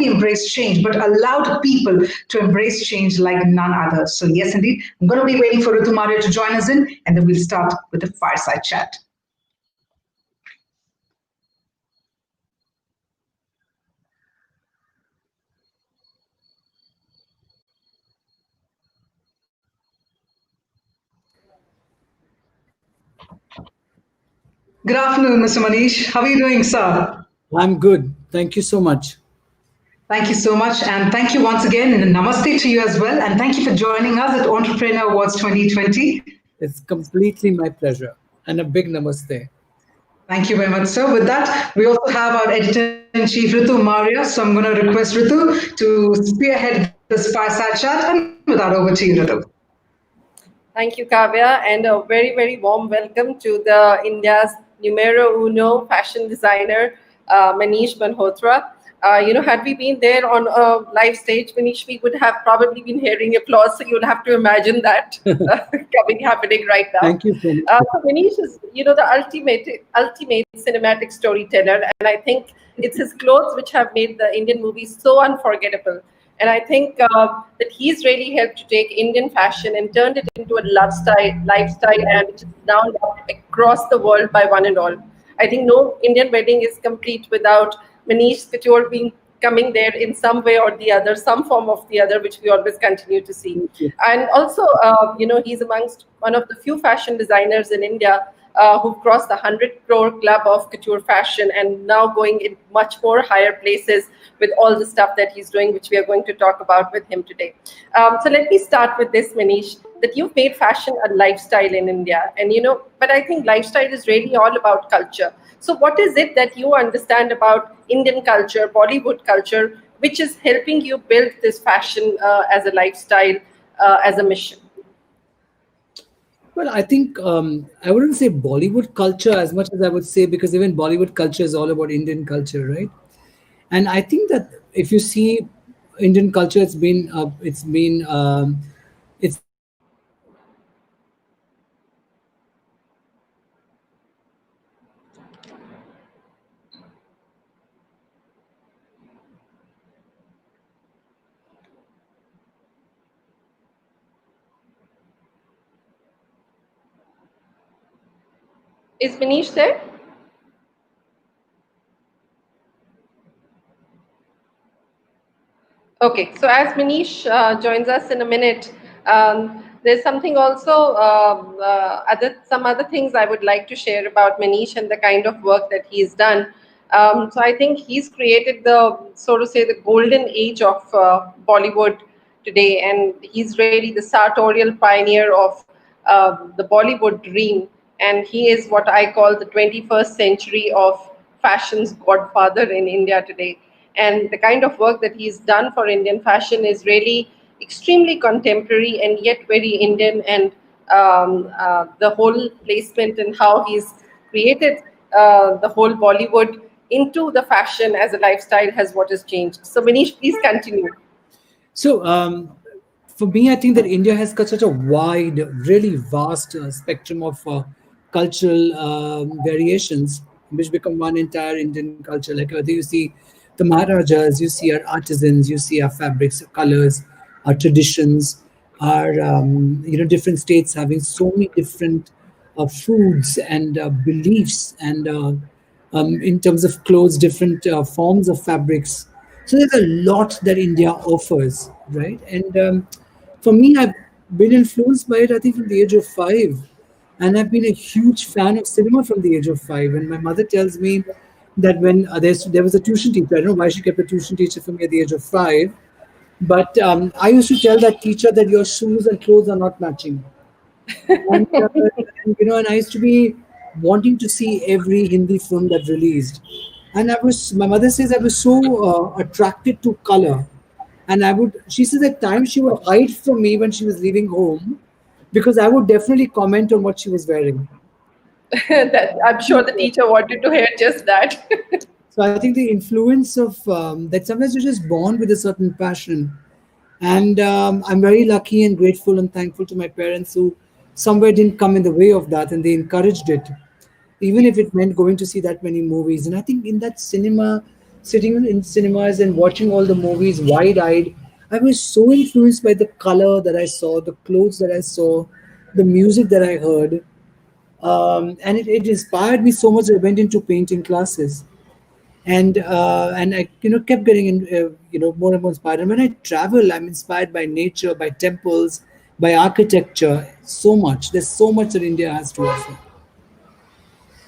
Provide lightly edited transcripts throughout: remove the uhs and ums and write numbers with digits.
only embraced change, but allowed people to embrace change like none other. So yes, indeed, I'm going to be waiting for Ritu Marya to join us in, and then we'll start with the fireside chat. Good afternoon, Mr. Manish. How are you doing, sir? I'm good. Thank you so much. Thank you so much. And thank you once again. And namaste to you as well. And thank you for joining us at Entrepreneur Awards 2020. It's completely my pleasure. And a big namaste. Thank you very much, sir. With that, we also have our editor-in-chief, Ritu Marya. So I'm going to request Ritu to spearhead this fireside chat. And with that, over to you, Ritu. Thank you, Kavya, and a very, very warm welcome to the India's numero uno fashion designer, Manish Malhotra. Had we been there on a live stage, Manish, we would have probably been hearing applause. So you'll have to imagine that happening right now. Thank you so much. So Manish is, the ultimate cinematic storyteller, and I think it's his clothes which have made the Indian movies so unforgettable. And I think that he's really helped to take Indian fashion and turned it into a lifestyle, and which is now loved across the world by one and all. I think no Indian wedding is complete without Maneesh Couture coming there in some way or the other, some form of the other, which we always continue to see. And also, he's amongst one of the few fashion designers in India who've crossed the 100 crore club of couture fashion and now going in much more higher places with all the stuff that he's doing, which we are going to talk about with him today. So let me start with this, Manish, that you've made fashion a lifestyle in India. And, but I think lifestyle is really all about culture. So what is it that you understand about Indian culture, Bollywood culture, which is helping you build this fashion as a lifestyle, as a mission? Well, I think I wouldn't say Bollywood culture as much as I would say, because even Bollywood culture is all about Indian culture, right? And I think that if you see Indian culture, it's Is Manish there? Okay, so as Manish joins us in a minute, there's something also, some other things I would like to share about Manish and the kind of work that he's done. So I think he's created the golden age of Bollywood today, and he's really the sartorial pioneer of the Bollywood dream. And he is what I call the 21st century of fashion's godfather in India today. And the kind of work that he's done for Indian fashion is really extremely contemporary and yet very Indian. And the whole placement and how he's created the whole Bollywood into the fashion as a lifestyle has what has changed. So Manish, please continue. So for me, I think that India has got such a wide, really vast spectrum of cultural variations, which become one entire Indian culture. Like whether you see the Maharajas, you see our artisans, you see our fabrics, our colors, our traditions, our different states having so many different foods and beliefs, and in terms of clothes, different forms of fabrics. So there's a lot that India offers, right? And for me, I've been influenced by it, I think, from the age of 5. And I've been a huge fan of cinema from the age of 5. And my mother tells me that when there was a tuition teacher, I don't know why she kept a tuition teacher for me at the age of 5, but I used to tell that teacher that your shoes and clothes are not matching. And I used to be wanting to see every Hindi film that released. And my mother says I was so attracted to color. And she says at times she would hide from me when she was leaving home, because I would definitely comment on what she was wearing. I'm sure the teacher wanted to hear just that. So I think the influence of that, sometimes you're just born with a certain passion. And I'm very lucky and grateful and thankful to my parents who somewhere didn't come in the way of that, and they encouraged it, even if it meant going to see that many movies. And I think in that cinema sitting in cinemas and watching all the movies wide-eyed. I was so influenced by the color that I saw, the clothes that I saw, the music that I heard, and it inspired me so much that I went into painting classes, and I kept getting more and more inspired. And when I travel, I'm inspired by nature, by temples, by architecture. So much. There's so much that India has to offer.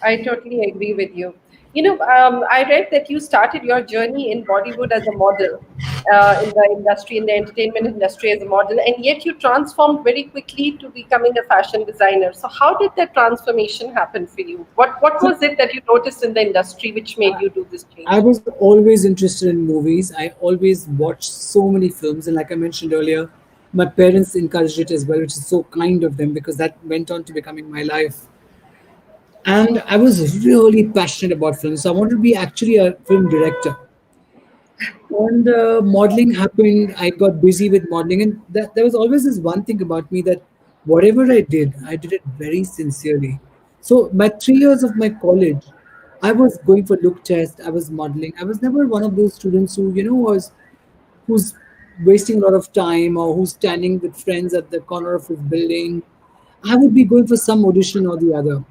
I totally agree with you. I read that you started your journey in Bollywood as a model, in the industry, in the entertainment industry as a model, and yet you transformed very quickly to becoming a fashion designer. So, how did that transformation happen for you? What was it that you noticed in the industry which made you do this I change? was always interested in movies. I always watched so many films, and like I mentioned earlier, my parents encouraged it as well, which is so kind of them because that went on to becoming my life. And I was really passionate about films. So I wanted to be actually a film director. And modeling happened. I got busy with modeling, and there was always this one thing about me that whatever I did it very sincerely. So my 3 years of my college, I was going for look test. I was modeling. I was never one of those students who was who's wasting a lot of time or who's standing with friends at the corner of his building. I would be going for some audition or the other.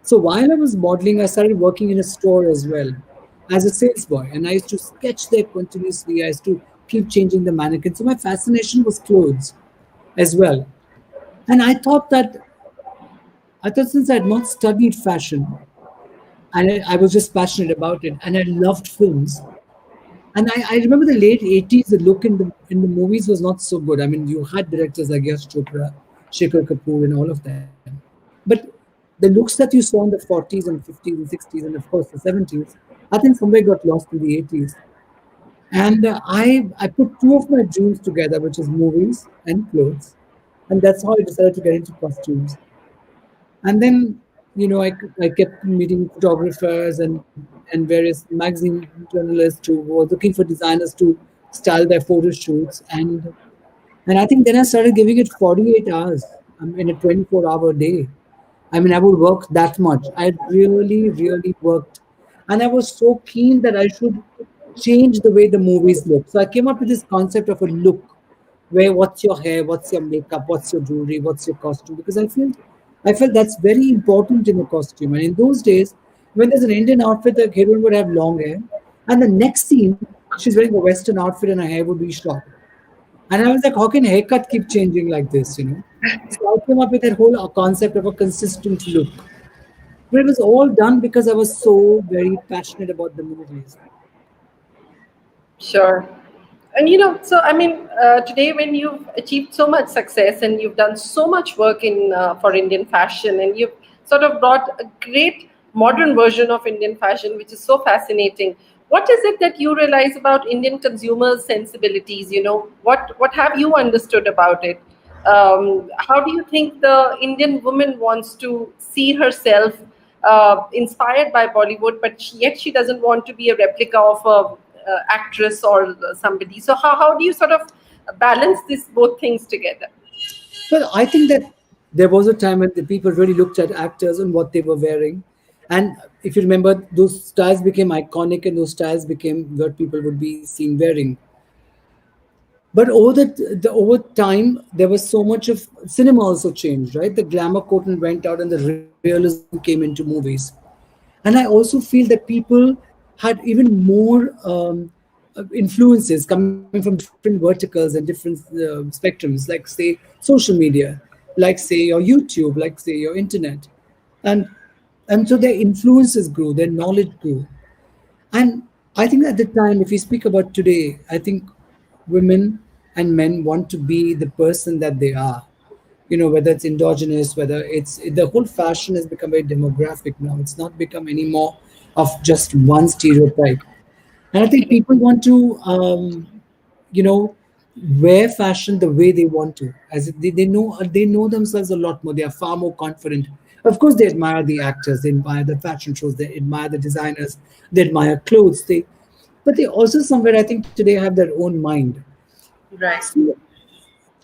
So while I was modeling, I started working in a store as well as a sales boy. And I used to sketch there continuously. I used to keep changing the mannequin. So my fascination was clothes as well. And I thought since I had not studied fashion and I was just passionate about it and I loved films. And I remember the late 80s, the look in the movies was not so good. I mean, you had directors like Yash Chopra, Shekhar Kapoor, and all of them. But the looks that you saw in the 40s and 50s and 60s, and of course the 70s, I think somewhere got lost in the 80s. And I put two of my dreams together, which is movies and clothes. And that's how I decided to get into costumes. And then, I kept meeting photographers and various magazine journalists who were looking for designers to style their photo shoots. And I think then I started giving it 48 hours in a 24-hour day. I mean, I would work that much. I really, really worked. And I was so keen that I should change the way the movies look. So I came up with this concept of a look where what's your hair, what's your makeup, what's your jewelry, what's your costume, because I felt that's very important in a costume. And in those days, when there's an Indian outfit, the heroine would have long hair, and the next scene, she's wearing a Western outfit and her hair would be short. And I was like, how can haircut keep changing like this? So I came up with that whole concept of a consistent look. But it was all done because I was so very passionate about the movies. Sure. And so I mean, today when you've achieved so much success and you've done so much work in for Indian fashion, and you've sort of brought a great modern version of Indian fashion, which is so fascinating. What is it that you realize about Indian consumers' sensibilities? What have you understood about it? How do you think the Indian woman wants to see herself inspired by Bollywood, but yet she doesn't want to be a replica of a actress or somebody. So how do you sort of balance these both things together? Well, I think that there was a time when the people really looked at actors and what they were wearing. And if you remember, those styles became iconic and those styles became what people would be seen wearing. But over time, there was so much of cinema also changed, right? The glamour curtain went out and the realism came into movies. And I also feel that people had even more influences coming from different verticals and different spectrums, like say social media, like say your YouTube, like say your internet, and and so their influences grew, their knowledge grew. And I think at the time, if we speak about today, I think women and men want to be the person that they are. Whether it's endogenous, whether it's the whole fashion has become very demographic now. It's not become anymore of just one stereotype. And I think people want to, you know, wear fashion the way they want to, as if they know themselves a lot more. They are far more confident. Of course, they admire the actors, they admire the fashion shows, they admire the designers, they admire clothes. But they also somewhere I think today have their own mind. Right. So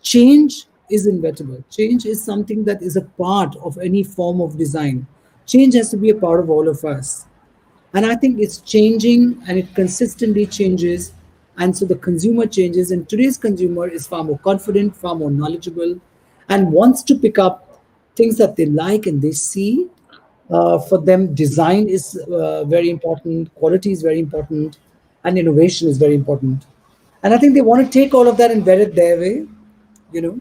change is inevitable. Change is something that is a part of any form of design. Change has to be a part of all of us. And I think it's changing and it consistently changes. And so the consumer changes. And today's consumer is far more confident, far more knowledgeable, and wants to pick up things that they like and they see. For them, design is very important, quality is very important, and innovation is very important. And I think they want to take all of that and wear it their way, you know.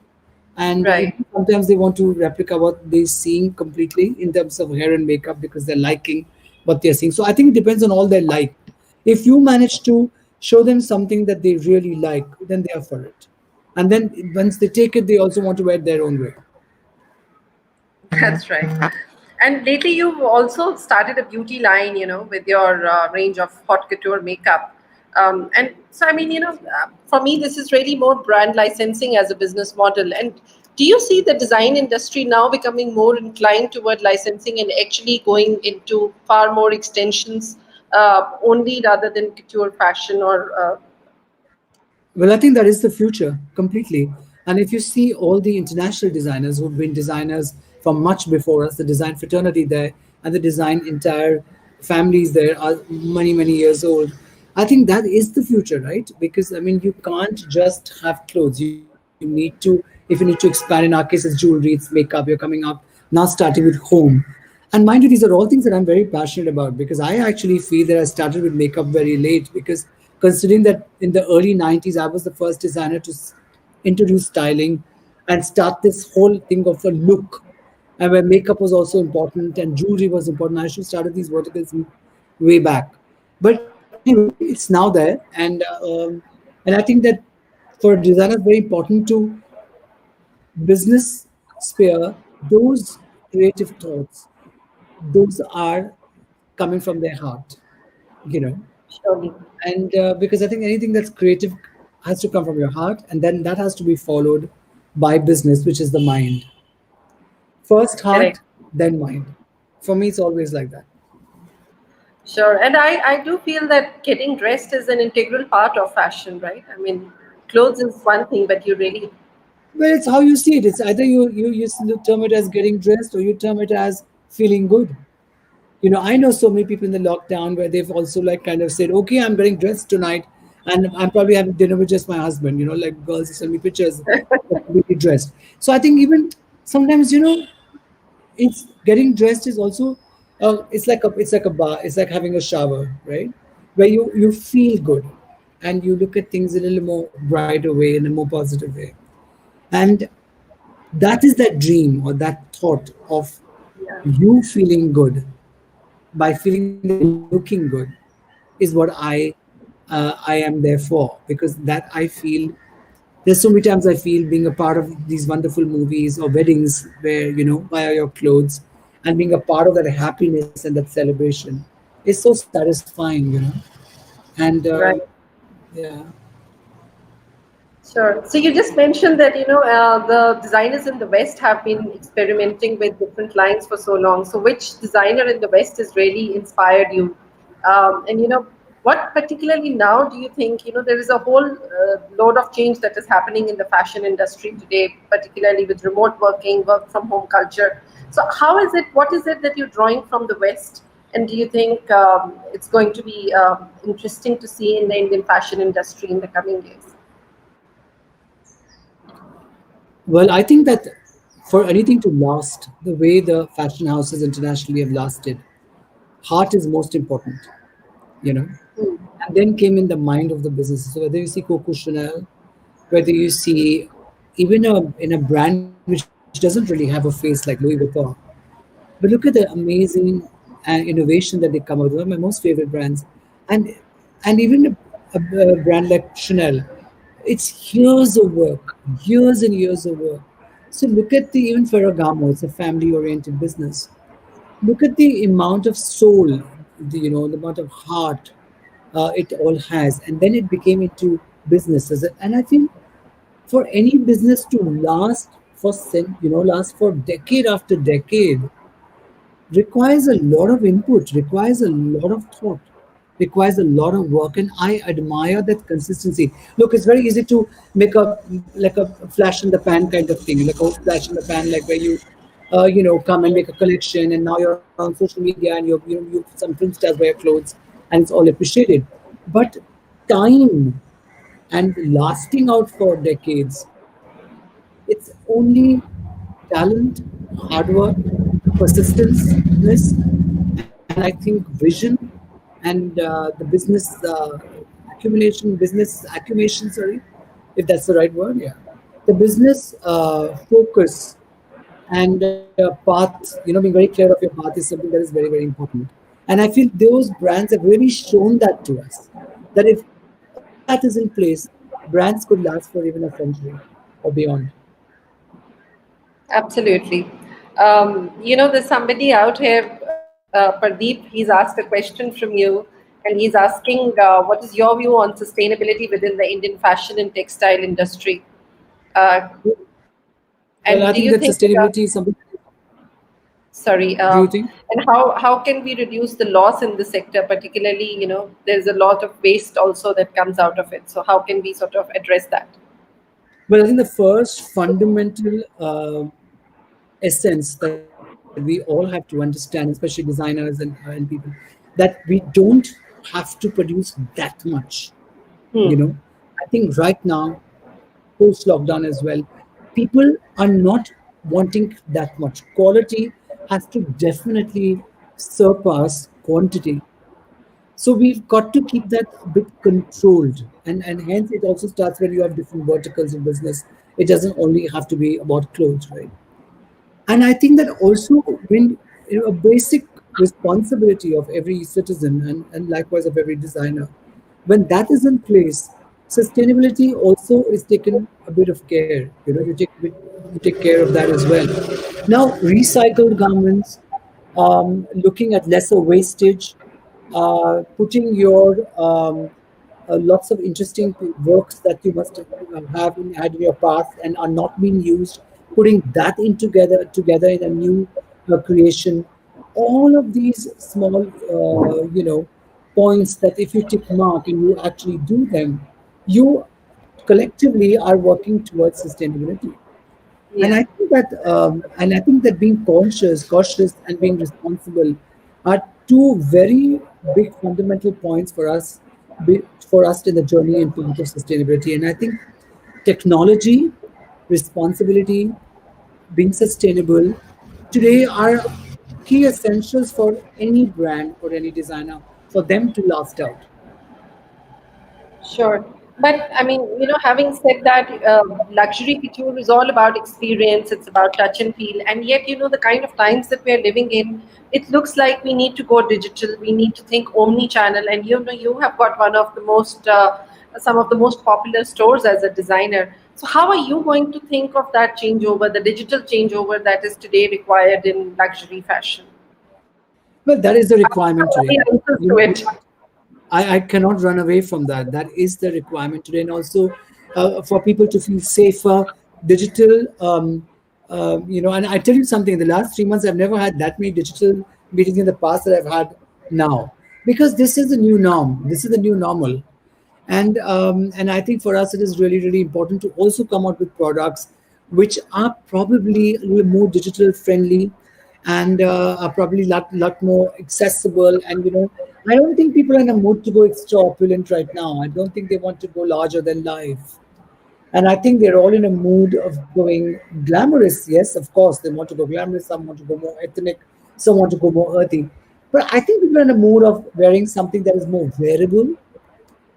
And Right. even sometimes they want to replica what they're seeing completely in terms of hair and makeup because they're liking what they're seeing. So I think it depends on all their like. If you manage to show them something that they really like, then they are for it. And then once they take it, they also want to wear it their own way. That's right. And lately, you've also started a beauty line, with your range of hot couture makeup. And so, I mean, for me, this is really more brand licensing as a business model. And do you see the design industry now becoming more inclined toward licensing and actually going into far more extensions only rather than couture fashion or Well, I think that is the future completely. And if you see all the international designers who've been designers from much before us, the design fraternity there and the design entire families there are many, many years old. I think that is the future, right? Because I mean, you can't just have clothes. You need to, if you need to expand, in our case, it's jewelry, it's makeup, you're coming up now starting with home. And mind you, these are all things that I'm very passionate about because I actually feel that I started with makeup very late because considering that in the early 90s, I was the first designer to introduce styling and start this whole thing of a look. And where makeup was also important and jewelry was important. I should started these verticals way back. But anyway, it's now there. And I think that for a designer, it's very important to business sphere, those creative thoughts, those are coming from their heart, you know. surely? And because I think anything that's creative has to come from your heart, and then that has to be followed by business, which is the mind. First heart, Correct. then mind. For me, it's always like that. Sure. And I do feel that getting dressed is an integral part of fashion, right? I mean, clothes is one thing, but you really, Well, it's how you see it. It's either you term it as getting dressed or you term it as feeling good. You know, I know so many people in the lockdown where they've also like kind of said, okay, I'm getting dressed tonight and I'm probably having dinner with just my husband, you know, like girls send me pictures completely dressed. So I think even sometimes, you know, it's getting dressed is also it's like a bar, it's like having a shower, right? Where you feel good and you look at things in a little more brighter way, in a more positive way. And that is that dream or that thought of yeah. you feeling good by feeling that you're looking good is what I am there for because that I feel there's so many times I feel being a part of these wonderful movies or weddings where you know wear your clothes and being a part of that happiness and that celebration is so satisfying, you know. And Right. yeah. Sure. So you just mentioned that the designers in the West have been experimenting with different lines for so long. So which designer in the West has really inspired you? And what particularly now do you think? There is a whole load of change that is happening in the fashion industry today, particularly with remote working, work from home culture. So how is it? What is it that you're drawing from the West? And do you think it's going to be interesting to see in the Indian fashion industry in the coming years? Well, I think that for anything to last the way the fashion houses internationally have lasted, heart is most important, you know. And then came in the mind of the business. So whether you see Coco Chanel, whether you see even in a brand which doesn't really have a face like Louis Vuitton, but look at the amazing innovation that they come out with. One of my most favorite brands, and and even a brand like Chanel, it's years of work, years and years of work. So look at the even Ferragamo. It's a family-oriented business. Look at the amount of soul, you know, the amount of heart it all has, and then it became into businesses. And I feel for any business to last for last for decade after decade requires a lot of input, requires a lot of thought, requires a lot of work, and I admire that consistency. Look, it's very easy to make a like a flash in the pan kind of thing, like a flash in the pan, like where you come and make a collection, and now you're on social media and you some filmstars wear clothes, and it's all appreciated. But time and lasting out for decades, it's only talent, hard work, persistence, and I think vision and the business accumulation, sorry, if that's the right word, yeah. The business focus and path, being very clear of your path is something that is very, very important. And I feel those brands have really shown that to us, that if all that is in place, brands could last for even a century or beyond. Absolutely. There's somebody out here, Pradeep, he's asked a question from you, and he's asking, what is your view on sustainability within the Indian fashion and textile industry? Uh, Well, I and do think you that think, sustainability is something. sorry, Do you think? and how can we reduce the loss in the sector, particularly, there's a lot of waste also that comes out of it. So how can we sort of address that? Well, I think the first fundamental essence that we all have to understand, especially designers and people, that we don't have to produce that much. You Hmm. know, I think right now, post lockdown as well, people are not wanting that much. Quality has to definitely surpass quantity. So we've got to keep that a bit controlled, and hence it also starts when you have different verticals in business. It doesn't only have to be about clothes, right? And I think that also when a basic responsibility of every citizen and likewise of every designer, when that is in place, sustainability also is taken a bit of care. You take care of that as well. Now, recycled garments, looking at lesser wastage, putting your lots of interesting works that you must have had in your past and are not being used, putting that in together in a new creation. All of these small, points that if you tick mark and you actually do them, you collectively are working towards sustainability. And Yeah. I think that being cautious, and being responsible are two very big fundamental points for us in the journey and path of sustainability. And I think technology, responsibility, being sustainable today are key essentials for any brand or any designer for them to last out. Sure. But I mean, having said that, luxury couture is all about experience, it's about touch and feel. And yet, the kind of times that we're living in, it looks like we need to go digital, we need to think omni channel. And you have got some of the most popular stores as a designer. So, how are you going to think of that changeover, the digital changeover that is today required in luxury fashion? Well, that is the requirement What are today. the answers You to know, it? I cannot run away from that. That is the requirement today. And also for people to feel safer, digital, and I tell you something, in the last 3 months, I've never had that many digital meetings in the past that I've had now. Because this is the new norm. This is the new normal. And I think for us it is really, really important to also come out with products which are probably a little more digital friendly, and are probably lot more accessible. And I don't think people are in a mood to go extra opulent right now. I don't think they want to go larger than life. And I think they're all in a mood of going glamorous. Yes, of course, they want to go glamorous. Some want to go more ethnic. Some want to go more earthy. But I think people are in a mood of wearing something that is more wearable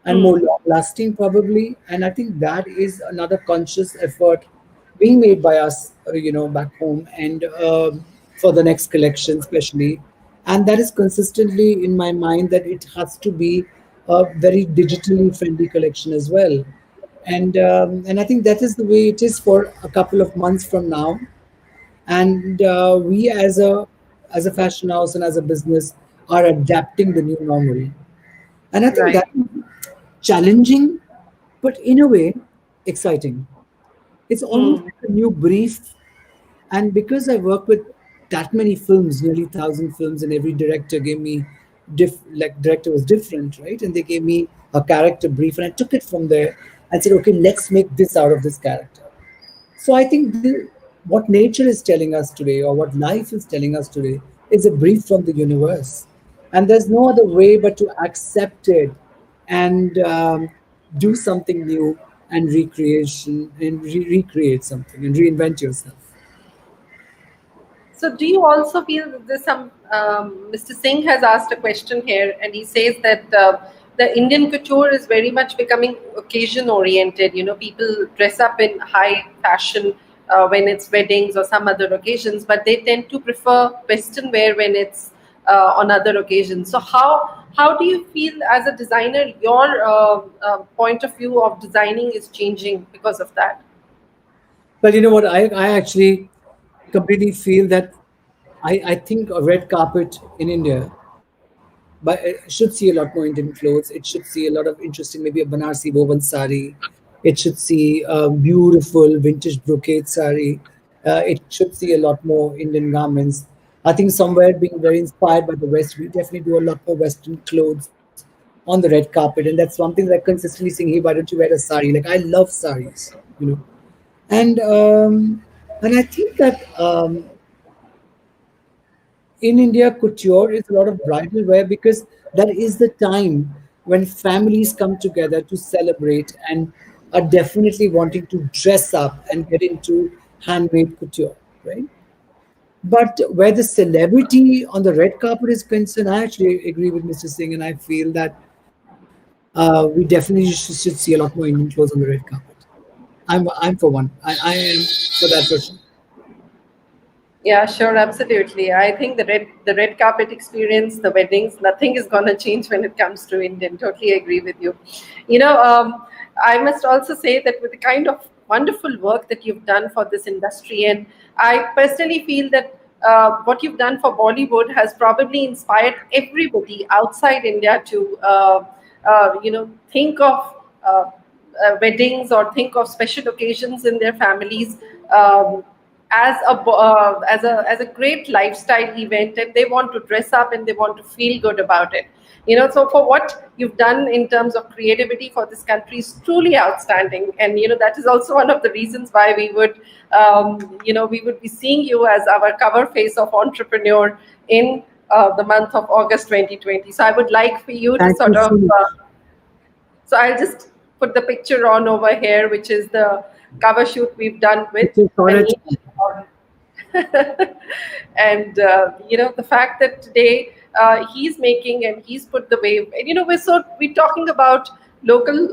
and more Hmm. long lasting, probably. And I think that is another conscious effort being made by us, back home, and for the next collection, especially. And that is consistently in my mind that it has to be a very digitally friendly collection as well. And I think that is the way it is for a couple of months from now. And we as a fashion house and as a business are adapting the new normal. And I think Right. that challenging, but in a way, exciting. It's almost Hmm. like a new brief. And because I work with that many films, nearly 1,000 films, and every director gave me, director was different, right? And they gave me a character brief, and I took it from there and said, okay, let's make this out of this character. So I think what nature is telling us today or what life is telling us today is a brief from the universe. And there's no other way but to accept it and do something new and recreation and recreate something and reinvent yourself. So, do you also feel that there's some? Mr. Singh has asked a question here, and he says that the Indian couture is very much becoming occasion oriented. You know, people dress up in high fashion when it's weddings or some other occasions, but they tend to prefer Western wear when it's on other occasions. So, how do you feel as a designer? Your point of view of designing is changing because of that. But you know what? I actually completely feel that I think a red carpet in India, but it should see a lot more Indian clothes. It should see a lot of interesting, maybe a Banarsi woven sari. It should see a beautiful vintage brocade sari. It should see a lot more Indian garments. I think somewhere being very inspired by the West, we definitely do a lot more Western clothes on the red carpet, and that's something that I consistently saying, "Hey, why don't you wear a sari?" Like I love saris, and I think that in India, couture is a lot of bridal wear because that is the time when families come together to celebrate and are definitely wanting to dress up and get into handmade couture, right? But where the celebrity on the red carpet is concerned, I actually agree with Mr. Singh, and I feel that we definitely should see a lot more Indian clothes on the red carpet. I'm for one. I am for that person. Yeah, sure, absolutely. I think the red carpet experience, the weddings, nothing is gonna change when it comes to Indian. Totally agree with you. You know, I must also say that with the kind of wonderful work that you've done for this industry, and I personally feel that what you've done for Bollywood has probably inspired everybody outside India to, think of weddings or think of special occasions in their families. As a great lifestyle event, and they want to dress up and they want to feel good about it. So for what you've done in terms of creativity for this country is truly outstanding, and that is also one of the reasons why we would be seeing you as our cover face of entrepreneur in the month of August 2020. So I would like for you to Thank you sort of so much. so I'll just put the picture on over here, which is the cover shoot we've done with It's a correct. Manish. And the fact that today he's making and he's put the wave, and we're talking about local,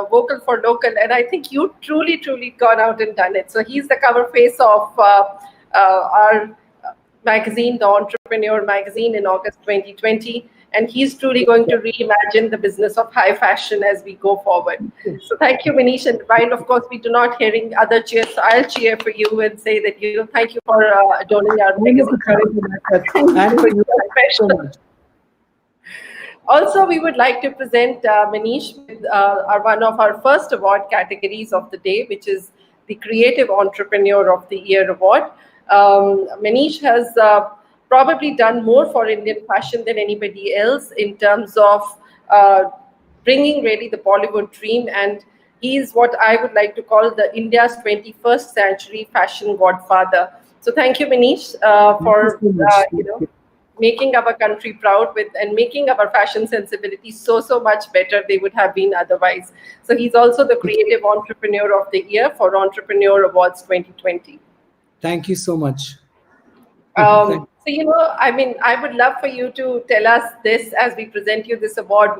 vocal for local, and I think you truly gone out and done it. So he's the cover face of our magazine, the Entrepreneur magazine, in August 2020. And he's truly going to reimagine the business of high fashion as we go forward. So thank you, Manish. And while, of course, we do not hearing other cheers, so I'll cheer for you and say that, thank you for adorning our magazine. And for you, thank you so much. Also, we would like to present Manish with one of our first award categories of the day, which is the Creative Entrepreneur of the Year award. Manish has probably done more for Indian fashion than anybody else in terms of uh, bringing really the Bollywood dream, and he is what I would like to call the India's 21st century fashion godfather. So thank you, Manish, Thank you for so much. making our country proud with and making our fashion sensibility so much better they would have been otherwise. So he's also the Creative Entrepreneur of the Year for Entrepreneur Awards 2020. Thank you so much. I mean, I would love for you to tell us this as we present you this award.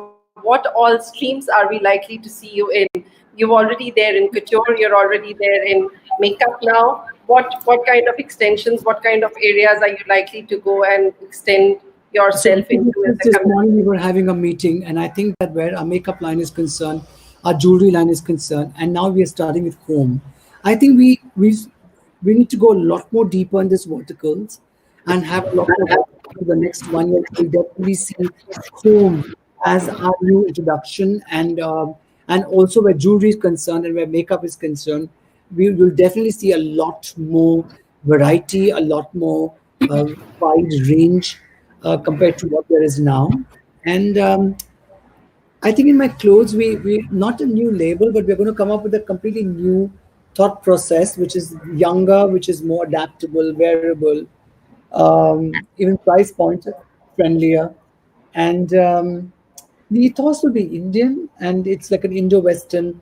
What all streams are we likely to see you in? You're already there in couture. You're already there in makeup now. What kind of extensions? What kind of areas are you likely to go and extend So yourself into in the this coming? morning we were having a meeting, and I think that where our makeup line is concerned, our jewelry line is concerned, and now we are starting with home. I think we need to go a lot more deeper in these verticals and have a lot more work for the next 1 year. We'll definitely see home as our new introduction, and also where jewelry is concerned and where makeup is concerned, we will definitely see a lot more variety, a lot more wide range compared to what there is now. And I think in my clothes, we not a new label, but we're going to come up with a completely new thought process, which is younger, which is more adaptable, wearable, even price point friendlier, and the ethos will be Indian, and it's like an Indo-Western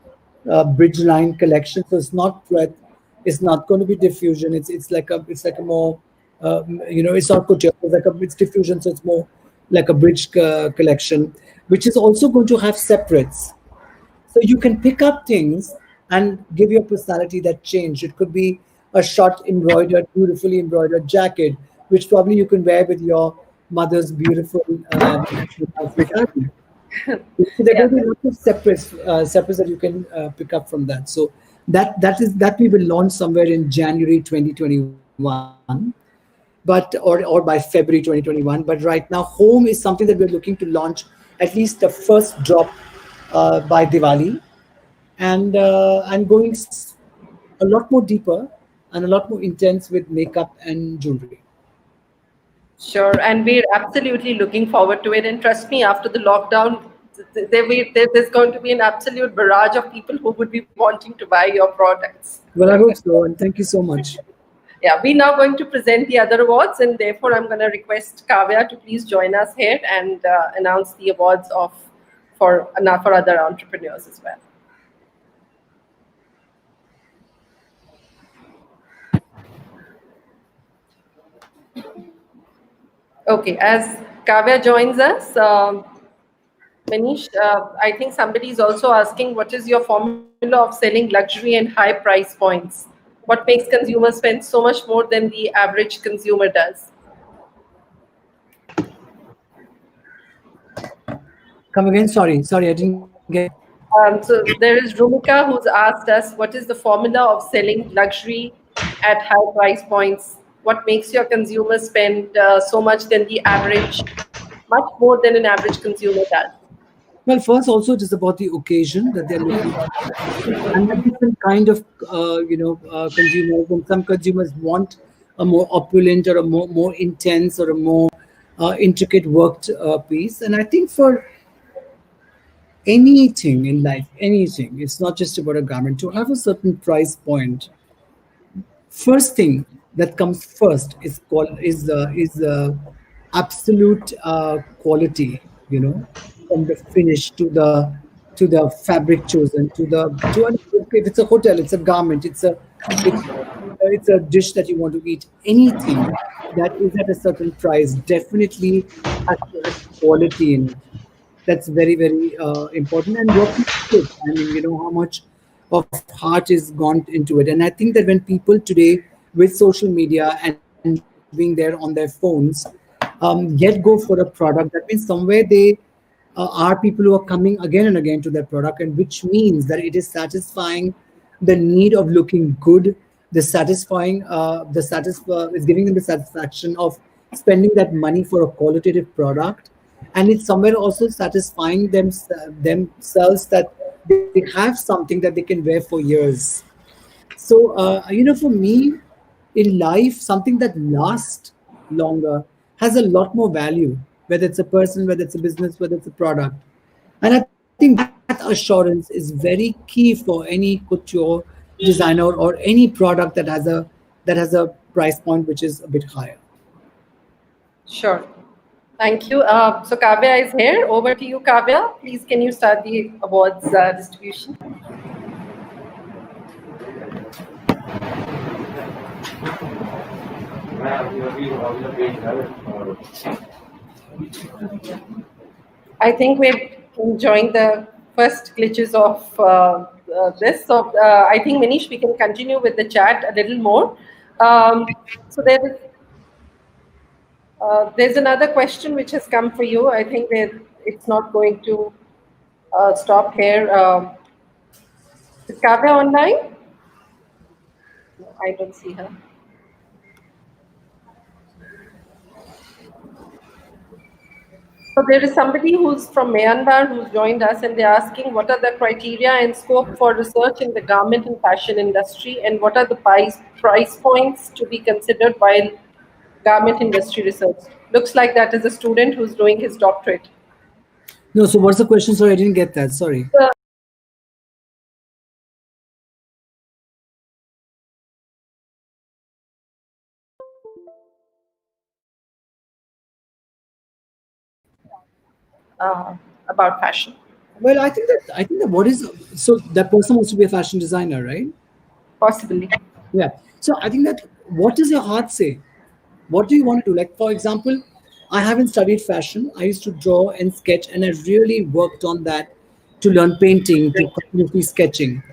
bridge line collection. So it's not breadth, it's not going to be diffusion. It's like a more it's not couture. It's diffusion, so it's more like a bridge collection, which is also going to have separates. So you can pick up things and give your personality that change. It could be a short embroidered, beautifully embroidered jacket, which probably you can wear with your mother's beautiful outfit. So there Yeah. will be lots of separates that you can pick up from that. So that we will launch somewhere in January 2021, or by February 2021. But right now, home is something that we're looking to launch at least the first drop by Diwali, and I'm going a lot more deeper and a lot more intense with makeup and jewelry. Sure, and we're absolutely looking forward to it. And trust me, after the lockdown, there's going to be an absolute barrage of people who would be wanting to buy your products. Well, I hope so, and thank you so much. Yeah, we're now going to present the other awards, and therefore I'm going to request Kavya to please join us here and announce the awards for other entrepreneurs as well. Okay, as Kavya joins us, Manish, I think somebody is also asking what is your formula of selling luxury and high price points? What makes consumers spend so much more than the average consumer does? Come again? Sorry, I didn't get that. So there is Rumika who's asked us what is the formula of selling luxury at high price points? What makes your consumer spend so much than the average, much more than an average consumer does? Well, first, also it is about the occasion that they're looking for, and a different kind of consumers. And some consumers want a more opulent or a more intense or a more intricate worked piece. And I think for anything in life, anything, it's not just about a garment. To have a certain price point, first thing that comes first is absolute quality, from the finish to the fabric chosen to if it's a hotel, it's a garment, it's a dish that you want to eat. Anything that is at a certain price definitely has to have quality in it. That's very, very important. And working with it, I mean, how much of heart is gone into it. And I think that when people today with social media and being there on their phones, yet go for a product, that means somewhere they are people who are coming again and again to that product, and which means that it is satisfying the need of looking good, is giving them the satisfaction of spending that money for a qualitative product, and it's somewhere also satisfying themselves that they have something that they can wear for years. So, for me, in life, something that lasts longer has a lot more value, whether it's a person, whether it's a business, whether it's a product. And I think that assurance is very key for any couture designer or any product that has a price point which is a bit higher. Sure. Thank you. So Kavya is here. Over to you, Kavya. Please, can you start the awards distribution? I think we're enjoying the first glitches of this. So I think, Manish, we can continue with the chat a little more. So there's another question which has come for you. I think that it's not going to stop here. Is Kavya online? No, I don't see her. So there is somebody who's from Myanmar who's joined us, and they're asking what are the criteria and scope for research in the garment and fashion industry, and what are the price points to be considered while garment industry research. Looks like that is a student who's doing his doctorate. No, so what's the question? Sorry, I didn't get that. Sorry. about fashion. Well, I think that what is so that person wants to be a fashion designer, right? Possibly. Yeah. So I think that what does your heart say? What do you want to do? Like, for example, I haven't studied fashion. I used to draw and sketch, and I really worked on that to learn painting, to continuously sketching.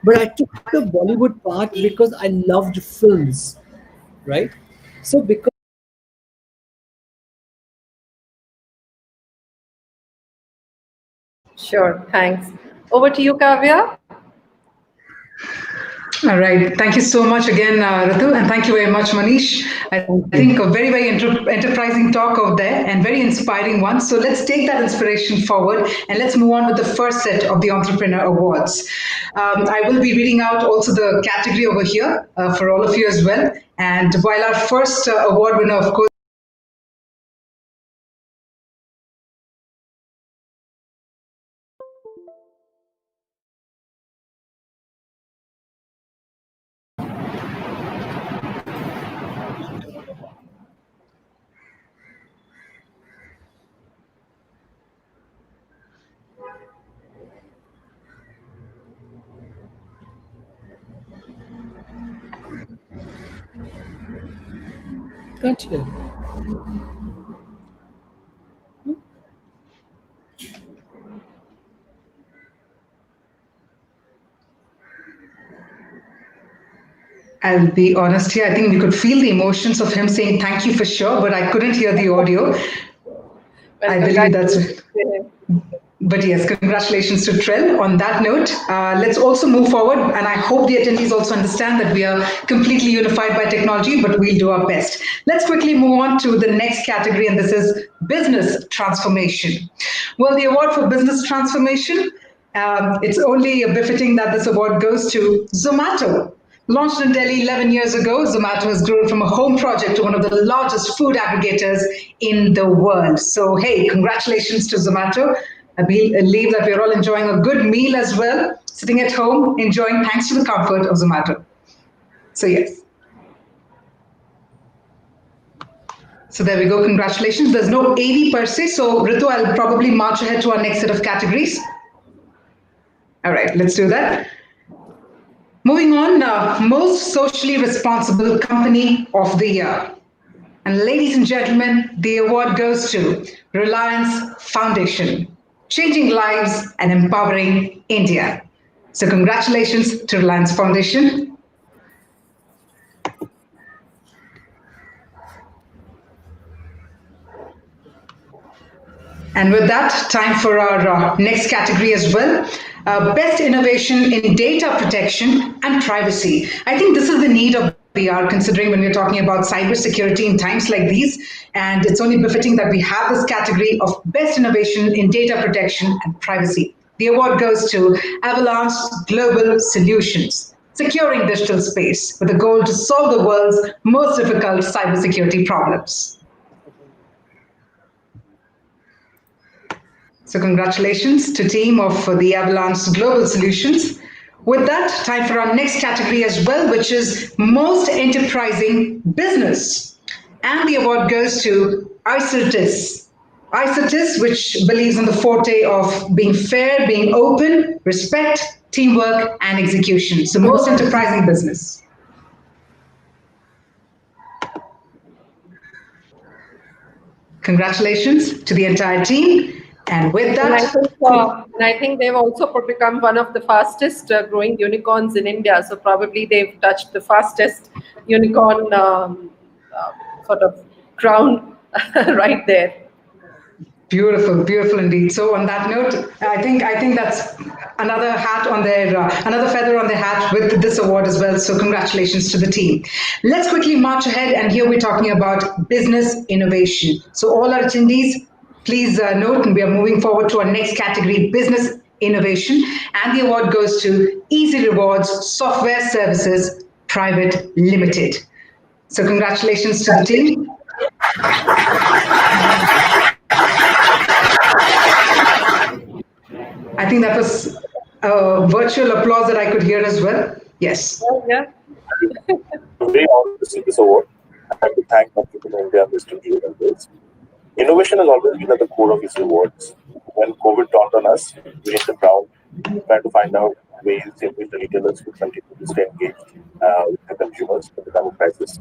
But I took the Bollywood part because I loved films, right? So because Sure. Thanks. Over to you, Kavya. All right. Thank you so much again, Ritu, and thank you very much, Manish. I think thank a you. very, very enterprising talk out there and very inspiring one. So let's take that inspiration forward and let's move on with the first set of the Entrepreneur Awards. I will be reading out also the category over here for all of you as well. And while our first award winner, of course, Continue. I'll be honest here. I think we could feel the emotions of him saying thank you for sure, but I couldn't hear the audio. Well, I believe that's congratulations it. to him. But yes, congratulations to Trell. On that note, let's also move forward. And I hope the attendees also understand that we are completely unified by technology, but we'll do our best. Let's quickly move on to the next category, and this is business transformation. Well, the award for business transformation, it's only befitting that this award goes to Zomato. Launched in Delhi 11 years ago, Zomato has grown from a home project to one of the largest food aggregators in the world. So, hey, congratulations to Zomato. I believe that we're all enjoying a good meal as well, sitting at home, enjoying thanks to the comfort of Zomato. So, yes. So there we go. Congratulations. There's no AV per se. So, Ritu, I'll probably march ahead to our next set of categories. All right, let's do that. Moving on, most socially responsible company of the year. And ladies and gentlemen, the award goes to Reliance Foundation, changing lives and empowering India. So congratulations to Reliance Foundation. And with that, time for our next category as well. Best innovation in data protection and privacy. I think this is the need of PR, considering when we're talking about cybersecurity in times like these. And it's only befitting that we have this category of best innovation in data protection and privacy. The award goes to Avalanche Global Solutions, securing digital space with a goal to solve the world's most difficult cybersecurity problems. So congratulations to team of the Avalanche Global Solutions. With that, time for our next category as well, which is Most Enterprising Business. And the award goes to ICERTIS. ICERTIS, which believes in the forte of being fair, being open, respect, teamwork, and execution. So most enterprising business. Congratulations to the entire team. And with And that, I think they've also become one of the fastest growing unicorns in India. So probably they've touched the fastest unicorn sort of crown right there. beautiful, beautiful indeed. So on that note, I think that's another hat on their another feather on their hat with this award as well. So congratulations to the team. Let's quickly march ahead, and here we're talking about business innovation. So all our attendees, please note, and we are moving forward to our next category, business innovation, and the award goes to Easy Rewards Software Services Private Limited. So congratulations to the team. I think that was a virtual applause that I could hear as well. Yes. Oh, yeah. I'm very honored to receive this award and to thank Entrepreneur India and Mr. G. Innovation has always been at the core of these rewards. when COVID dawned on us, we hit the ground trying to find out ways in which the retailers could continue to stay engaged with the consumers in the time of crisis.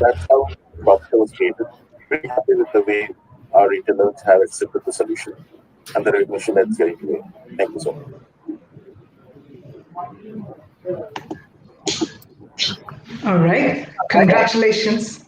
That's how Procter was created. Very happy with the way our retailers have accepted the solution and the recognition that's getting today. Thank you so much. All right. Congratulations.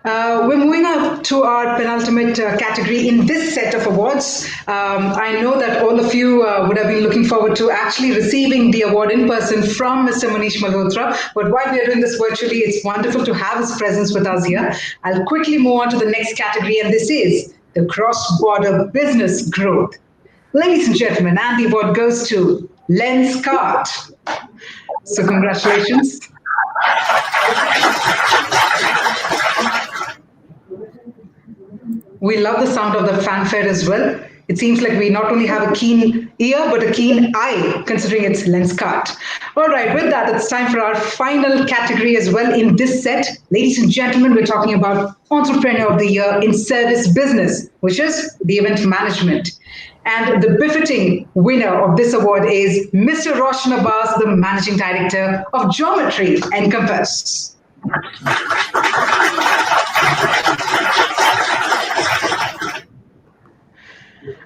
We're moving on to our penultimate category in this set of awards. I know that all of you would have been looking forward to actually receiving the award in person from Mr. Manish Malhotra. But while we are doing this virtually, it's wonderful to have his presence with us here. I'll quickly move on to the next category, and this is the cross-border business growth. Ladies and gentlemen, and the award goes to Lenskart. So congratulations. We love the sound of the fanfare as well. It seems like we not only have a keen ear, but a keen eye, considering it's Lenskart. All right, with that, it's time for our final category as well in this set. Ladies and gentlemen, we're talking about Entrepreneur of the Year in Service Business, which is the event management. And the befitting winner of this award is Mr. Roshan Abbas, the Managing Director of Geometry and Compass.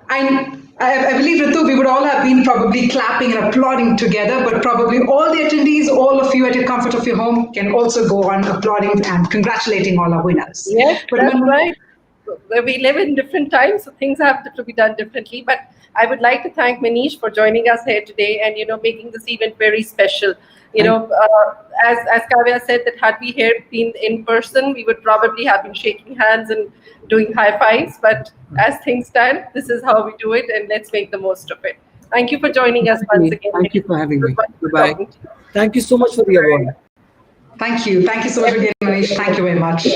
I believe, Ritu, we would all have been probably clapping and applauding together, but probably all the attendees, all of you at your comfort of your home, can also go on applauding and congratulating all our winners. Yes, that's right. We live in different times, so things have to be done differently. But I would like to thank Maneesh for joining us here today and, making this event very special. As Kavya said, that had we here been in person, we would probably have been shaking hands and doing high fives. But as things stand, this is how we do it, and let's make the most of it. Thank you for joining us once again. Thank you for having me. Goodbye. Thank you so much for the award. Thank you. Thank you so much again, Manish. Thank you very much.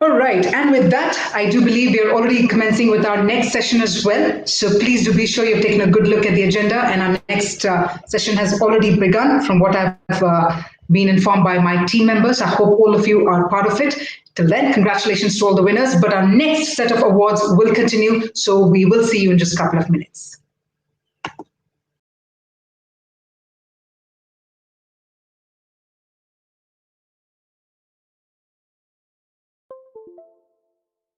All right, and with that, I do believe we are already commencing with our next session as well. So please do be sure you've taken a good look at the agenda, and our next session has already begun from what I've been informed by my team members. I hope all of you are part of it. Till then, congratulations to all the winners, but our next set of awards will continue, so we will see you in just a couple of minutes.